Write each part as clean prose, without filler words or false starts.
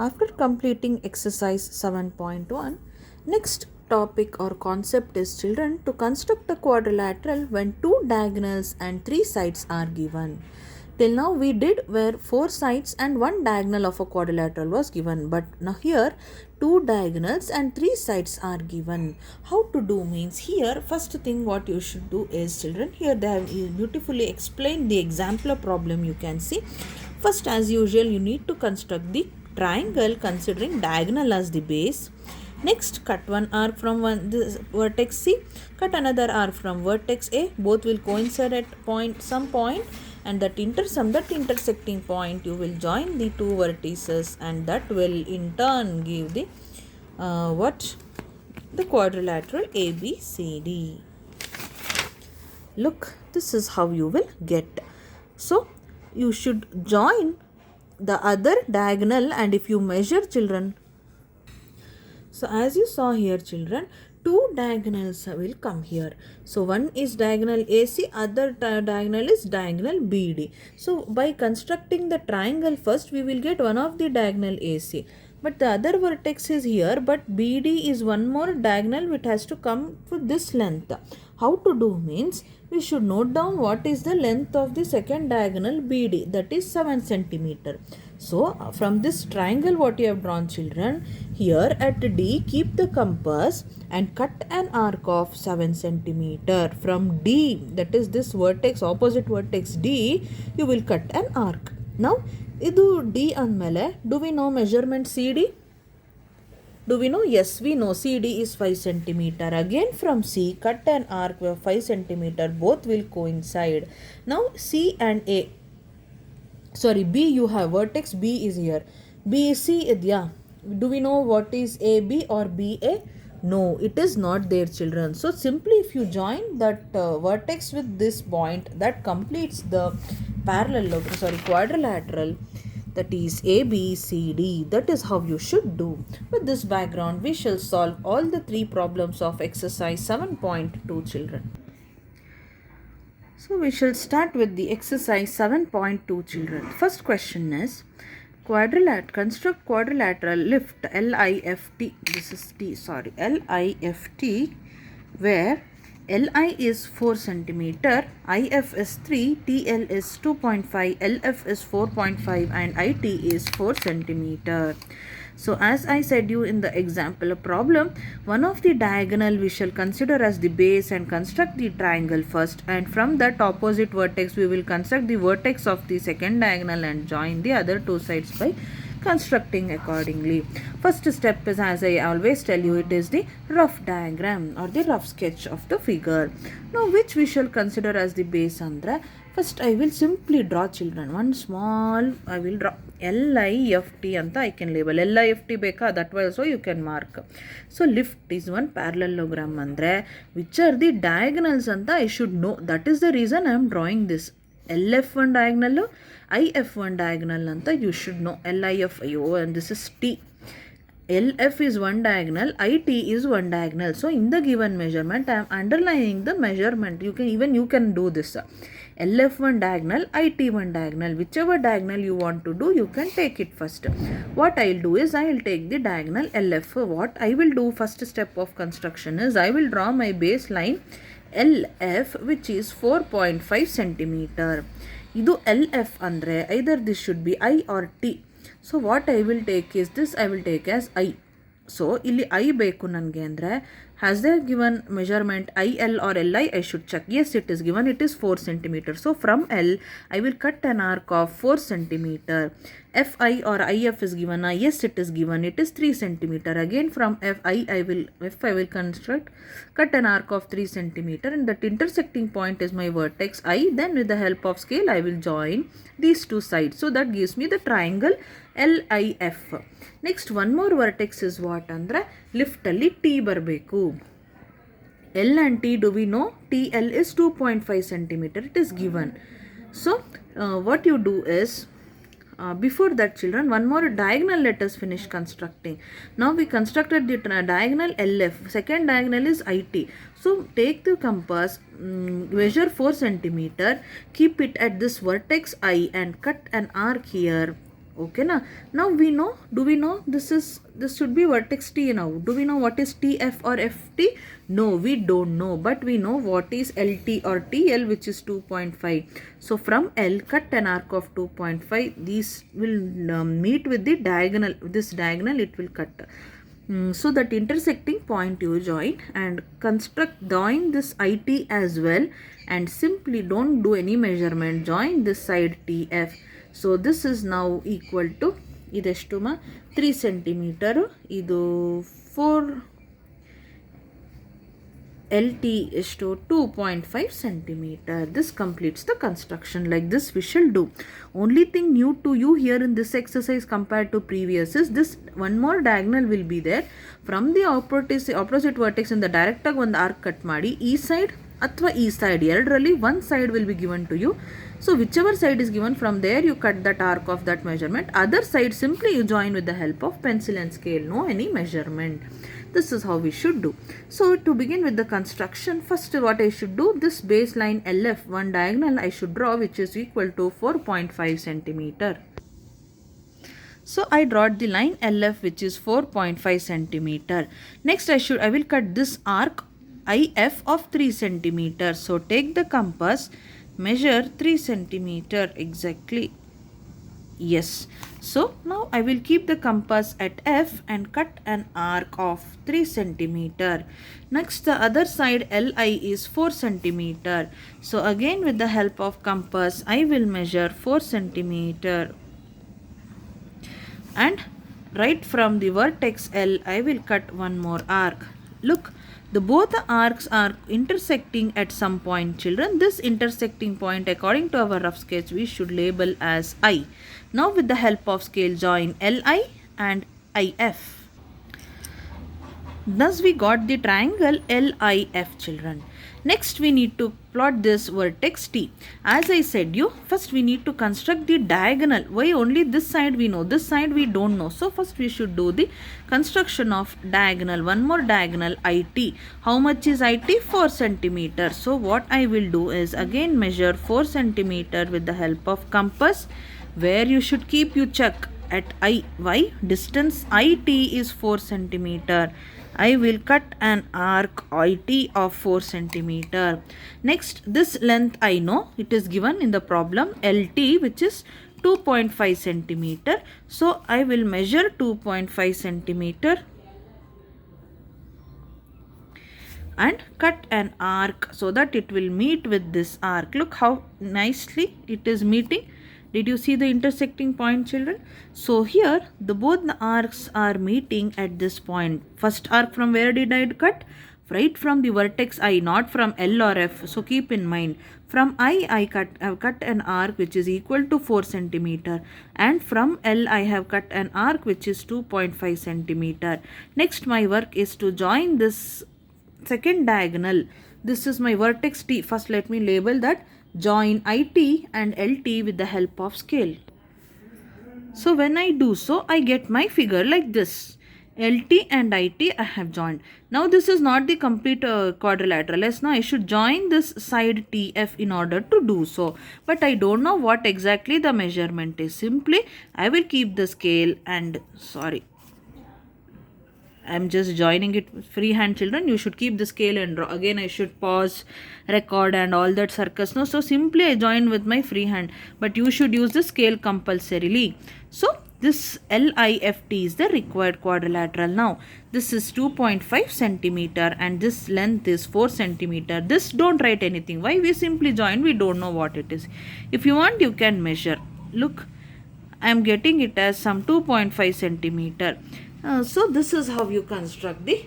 After completing exercise 7.1, next topic or concept is children to construct a quadrilateral when two diagonals and three sides are given. Till now we did where four sides and one diagonal of a quadrilateral was given, but now here two diagonals and three sides are given. How to do means here first thing what you should do is children, here they have beautifully explained the example problem. You can see first as usual you need to construct the triangle considering diagonal as the base. Next, cut one arc from this vertex C, cut another arc from vertex A. Both will coincide at some point, and that intersecting point you will join the two vertices, and that will in turn give the the quadrilateral ABCD. Look, this is how you will get. So you should join the other diagonal, and if you measure children, so as you saw here children, two diagonals will come here. So one is diagonal AC, other diagonal is diagonal BD. So by constructing the triangle first, we will get one of the diagonal AC. But the other vertex is here, but BD is one more diagonal which has to come with this length. How to do means, we should note down what is the length of the second diagonal BD, that is 7 centimeter. So from this triangle what you have drawn children, here at D keep the compass and cut an arc of 7 centimeter. From D, that is this vertex, opposite vertex D, you will cut an arc. Now idu D andmele, do we know measurement CD? Do we know? Yes, we know CD is 5 centimeter. Again from C, cut an arc of 5 centimeter. Both will coincide. Now C and A. Sorry, B you have. Vertex B is here. BC, yeah. Do we know what is AB or BA? No, it is not there children. So simply if you join that vertex with this point, that completes the quadrilateral, that is ABCD. That is how you should do. With this background, we shall solve all the three problems of exercise 7.2 children. So we shall start with the exercise 7.2 children. First question is construct quadrilateral lift LIFT. This is T, sorry, LIFT, where LI is 4 centimeter, IF is 3, TL is 2.5, LF is 4.5 and IT is 4 centimeter. So as I said you in the example problem, one of the diagonal we shall consider as the base and construct the triangle first, and from that opposite vertex we will construct the vertex of the second diagonal and join the other two sides by constructing accordingly. First step is, as I always tell you, it is the rough diagram or the rough sketch of the figure. Now which we shall consider as the base andre, first I will simply draw children one small, I will draw LIFT anta I can label. LIFT beka, that way also you can mark. So lift is one parallelogram andre, which are the diagonals anta I should know. That is the reason I am drawing this. LF1 diagonal, IF1 diagonal anta you should know. LIFIO, and this is T. LF is one diagonal, IT is one diagonal. So in the given measurement, I am underlining the measurement. You can do this. LF1 diagonal, IT1 diagonal. Whichever diagonal you want to do, you can take it first. What I will do is, I will take the diagonal LF. What I will do, first step of construction is, I will draw my baseline LF, which is 4.5 centimeter. Idu LF andre, either this should be I or T. So what I will take is this, I will take as I. So illi I beku nange andre, has there given measurement IL or LI? I should check. Yes, it is given. It is 4 centimeter. So from L, I will cut an arc of 4 centimeter. FI or IF is given. Yes, it is given. It is 3 centimeter. Again from I will cut an arc of 3 centimeter, and that intersecting point is my vertex I. Then with the help of scale, I will join these two sides. So that gives me the triangle LIF. Next, one more vertex is what andre, lift alli T barbeku. L and T, do we know? TL is 2.5 centimeter. It is given. So what you do is, before that children, one more diagonal let us finish constructing. Now we constructed the diagonal LF. Second diagonal is IT. So take the compass, measure 4 centimeter, keep it at this vertex I and cut an arc here Okay na. Now we know, do we know this should be vertex T now. Do we know what is TF or FT? No, we don't know, but we know what is LT or TL, which is 2.5. So from L, cut an arc of 2.5. These will meet with the diagonal. This diagonal it will cut. So that intersecting point you join and join this IT as well, and simply don't do any measurement. Join this side TF. So this is now equal to ಇದೆಷ್ಟು 3 centimetre, ಇದು 4 LT ಎಷ್ಟು 2.5 centimeter. This completes the construction. Like this we shall do. Only thing new to you here in this exercise compared to previous is this one more diagonal will be there. From the opposite vertex in the direct ಆಗಿ ಒಂದು arc cut ಮಾಡಿ ಈ side ಅಥವಾ ಈ side ಎರಡರಲ್ಲಿ one side will be given to you. So whichever side is given, from there you cut that arc of that measurement. Other side simply you join with the help of pencil and scale. No any measurement. This is how we should do. So to begin with the construction, first what I should do, this baseline LF, one diagonal I should draw, which is equal to 4.5 centimeter. So I draw the line LF, which is 4.5 centimeter. Next I will cut this arc IF of 3 centimeter. So take the compass, measure 3 centimeter exactly. Yes. So now I will keep the compass at F and cut an arc of 3 centimeter. Next the other side LI is 4 centimeter. So again with the help of compass I will measure 4 centimeter. And right from the vertex L I will cut one more arc. Look, both the arcs are intersecting at some point, children. This intersecting point, according to our rough sketch, we should label as I. Now with the help of scale join LI and IF. Thus we got the triangle LIF, children. Next we need to plot this vertex T. As I said you, first we need to construct the diagonal. Why only this side we know, this side we don't know. So first we should do the construction of diagonal. One more diagonal IT. How much is IT? 4 centimeter. So what I will do is again measure 4 centimeter with the help of compass. Where you should keep, you check at I. Why? Distance IT is 4 centimeter. I will cut an arc IT of 4 centimeter. Next, this length I know, it is given in the problem LT, which is 2.5 centimeter. So I will measure 2.5 centimeter and cut an arc so that it will meet with this arc. Look how nicely it is meeting. Did you see the intersecting point, children? So here both the arcs are meeting at this point. First arc from where did I cut? Right from the vertex I, not from L or F. So keep in mind, from I have cut an arc which is equal to 4 centimeter, and from L I have cut an arc which is 2.5 centimeter. Next my work is to join this second diagonal. This is my vertex T. First let me label that. Join IT and LT with the help of scale. So when I do so, I get my figure like this. LT and IT I have joined. Now this is not the complete quadrilateral. Yes, now I should join this side TF in order to do so. But I don't know what exactly the measurement is. Simply I will keep the scale and I'm just joining it freehand, children. You should keep the scale and draw. Again I should pause, record and all that circus. No, so simply I join with my freehand, but you should use the scale compulsorily. So this LIFT is the required quadrilateral. Now this is 2.5 centimeter and this length is 4 centimeter. This don't write anything. Why? We simply join. We don't know what it is. If you want, you can measure. Look, I am getting it as some 2.5 centimeter. So this is how you construct the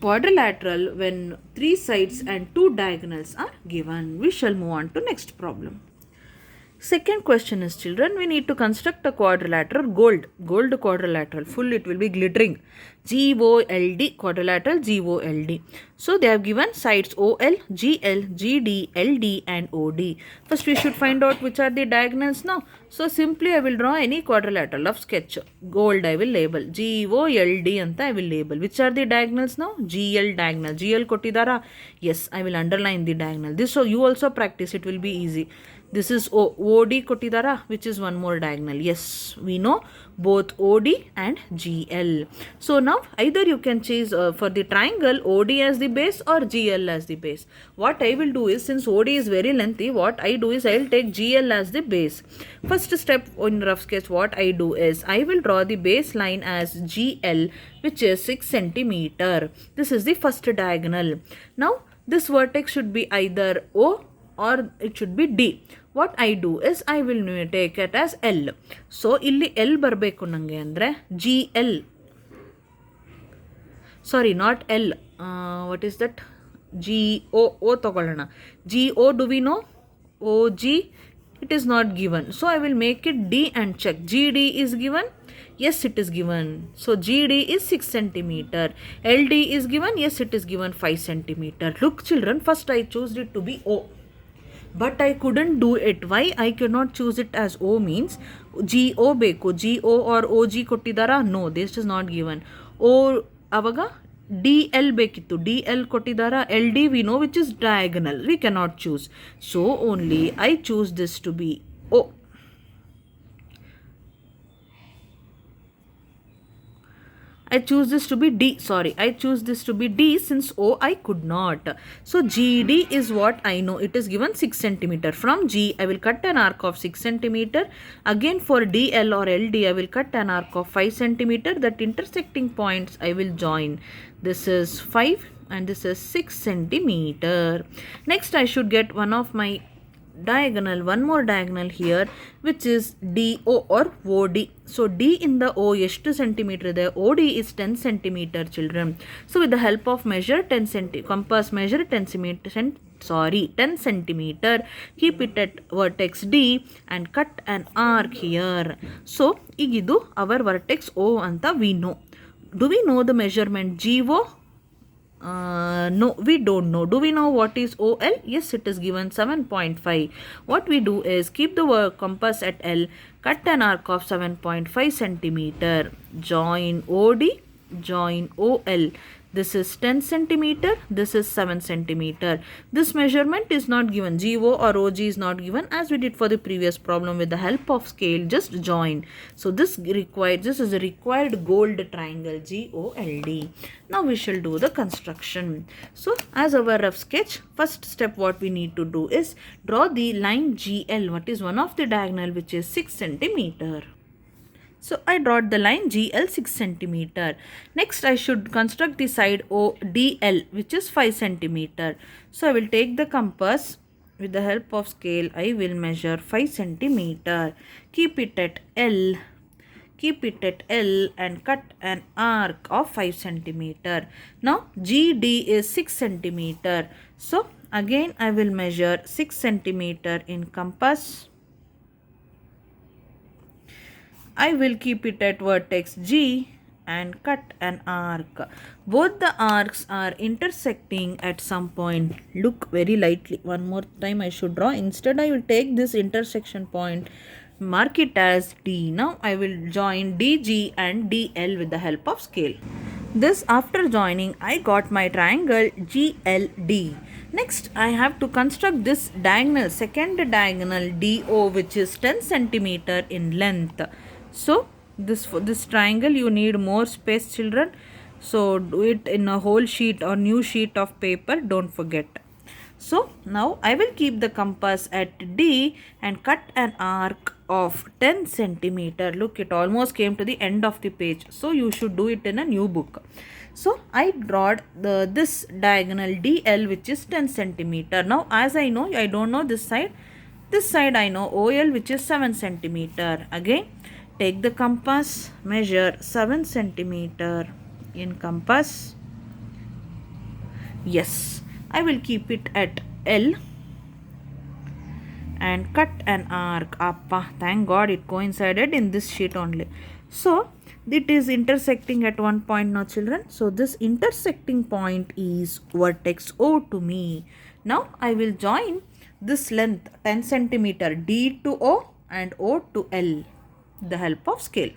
quadrilateral when 3 sides and 2 diagonals are given. We shall move on to next problem. Second question is, children, we need to construct a quadrilateral gold quadrilateral. Full it will be glittering. GOLD quadrilateral GOLD. So they have given sides OL, GL, GD, LD and OD. First we should find out which are the diagonals now. So simply I will draw any quadrilateral of sketch. Gold I will label. GOLD anta I will label. Which are the diagonals now? GL diagonal. GL kottidara? Yes, I will underline the diagonal. This so you also practice, it will be easy. This is OD kotidara, which is one more diagonal. Yes, we know both OD and GL. So now either you can choose for the triangle OD as the base or GL as the base. What I will do is, since OD is very lengthy, what I do is I will take GL as the base. First step in rough sketch, what I do is I will draw the baseline as GL, which is 6 centimeter. This is the first diagonal. Now this vertex should be either O or it should be D. What I do is I will take it as L. So illi L barbeku nange andre GL. Sorry, not L. What is that? GO ತಗೊಳ್ಳೋಣ. GO, do we know? OG, it is not given. So I will make it D and check. GD is given. Yes, it is given. So GD is 6 centimeter. LD is given. Yes, it is given 5 centimeter. Look children, first I chose it to be O. But I couldn't do it. Why I cannot choose it as O means GO ಬೇಕು. GO or OG ಕೊಟ್ಟಿದ್ದಾರಾ? No, this is not given. O ಅವಾಗ DL ಬೇಕಿತ್ತು. DL ಕೊಟ್ಟಿದ್ದಾರಾ? LD we know which is diagonal. We cannot choose. So only I choose this to be O. I choose this to be D. Sorry, I choose this to be D since O I could not. So GD is what I know. It is given 6 centimeter. From G, I will cut an arc of 6 centimeter. Again for DL or LD, I will cut an arc of 5 centimeter. That intersecting points I will join. This is 5 and this is 6 centimeter. Next, I should get one of my diagonal, one more diagonal here, which is DO or OD. So D in the O ಎಷ್ಟು centimeter ಇದೆ? OD is 10 centimeter children. So with the help of measure 10 compass measure 10 centimeter, keep it at vertex D and cut an arc here. So igidu our vertex O anta we know. Do we know the measurement GO? No, we don't know. Do we know what is OL? Yes, it is given 7.5. What we do is keep the compass at L, cut an arc of 7.5 centimeter, join OD, join OL. This is 10 centimeter, this is 7 centimeter. This measurement is not given. GO or OG is not given as we did for the previous problem. With the help of scale, just join. So this is a required gold triangle GOLD. Now we shall do the construction. So as our rough sketch, first step what we need to do is draw the line GL, what is one of the diagonal, which is 6 centimeter. So I drawed the line GL 6 centimeter. Next I should construct the side ODL, which is 5 centimeter. So I will take the compass. With the help of scale, I will measure 5 centimeter. Keep it at L. Keep it at L and cut an arc of 5 centimeter. Now GD is 6 centimeter. So again I will measure 6 centimeter in compass. I will keep it at vertex G and cut an arc. Both the arcs are intersecting at some point. Look very lightly. One more time I should draw. Instead I will take this intersection point, mark it as D. Now I will join DG and DL with the help of scale. This after joining, I got my triangle GLD. Next I have to construct this diagonal, second diagonal DO, which is 10 centimeter in length. So for this triangle you need more space children. So do it in a whole sheet or new sheet of paper, don't forget. So now I will keep the compass at D and cut an arc of 10 centimeter. Look, it almost came to the end of the page. So you should do it in a new book. So I drawed this diagonal DL, which is 10 centimeter. Now as I know, I don't know this side. This side I know OL, which is 7 centimeter. Again take the compass, measure 7 centimeter in compass. Yes, I will keep it at L and cut an arc. Appa, thank God it coincided in this sheet only. So it is intersecting at one point now children. So this intersecting point is vertex O to me. Now I will join this length 10 centimeter D to O and O to L. The help of scale.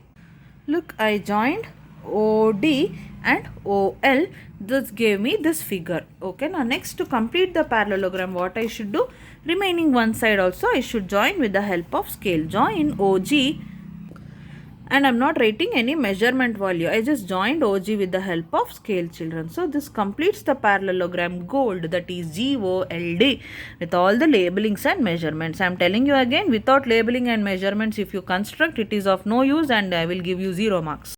Look, I joined OD and OL. This gave me this figure. Okay, now next to complete the parallelogram, what I should do? Remaining one side also I should join with the help of scale. Join OG, and I'm not writing any measurement value. I just joined OG with the help of scale, children. So this completes the parallelogram GOLD, that is GOLD, with all the labelings and measurements. I'm telling you again, without labeling and measurements, if you construct, it is of no use and I will give you 0 marks.